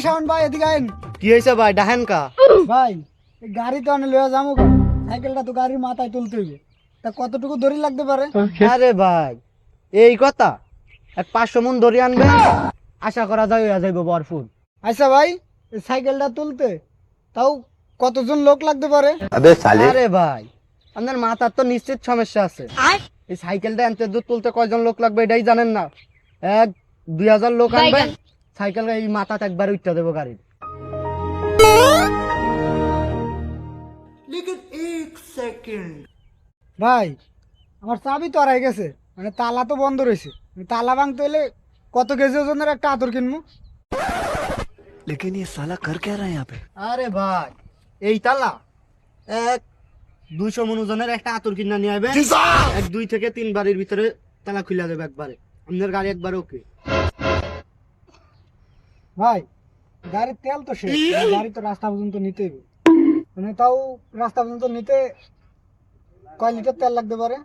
শাওন ভাই এদিকে আইন। কি হয়েছে ভাই ডাহেন কা? ভাই এই গাড়ি তো অনেক লয়ে যাবো গা। সাইকেলটা তো গাড়ির মাথায় তুলতে হইবে, তা কতটুকু দড়ি লাগতে পারে? আরে ভাই এই কথা, এক 500 মন ধরে আনবে, আশা করা যায় হইয়া যাইব ভরপুর। আচ্ছা ভাই, এই সাইকেলটা তুলতে তাও কতজন লোক লাগতে পারে? আরে ভাই আপনার মাথার তো নিশ্চিত সমস্যা আছে। এই সাইকেলটা আনতে দূর তুলতে কয়জন লোক লাগবে এটাই জানেন না? 1-2000 লোক আনবেন, সাইকেল এই মাথাতে একবার উঠতে দেবো গাড়ির। ভাই আমার চাবি তো হারাই গেছে, মানে তালা তো বন্ধ রয়েছে। তালা ভাঙতে হলে কত কেজি ওজনের একটা আতর কিনবো? আরে ভাই এই তালা 100-200 মন ওজনের একটা আতর কিনা নিয়ে আসবে, 1-2 থেকে 3 বাড়ির ভিতরে তালা খুলে দেবে একবারে, আপনার গাড়ি একবারে ওকে। ভাই গাড়ির তেল তো শেষ, গাড়ি তো রাস্তা পর্যন্ত নিতে হইবে। মানে তাও রাস্তা পর্যন্ত নিতে কয় লিটার তেল লাগতে পারে?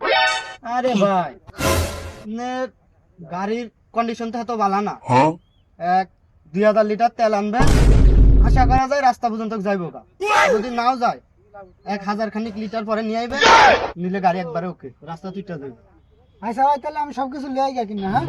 আরে ভাই আপনার গাড়ির কন্ডিশন তো এত ভালো না, 1-2000 লিটার তেল আনবেন, আশা করা যায় রাস্তা পর্যন্ত যাইব। যদি নাও যায় 1000 খানিক লিটার পরে নিয়ে আইবে, নিলে গাড়ি একবারে ওকে, রাস্তা তুইটা যাবে। আচ্ছা ভাই তাহলে আমি সবকিছু লিয়ে আই কিনা, হ্যাঁ?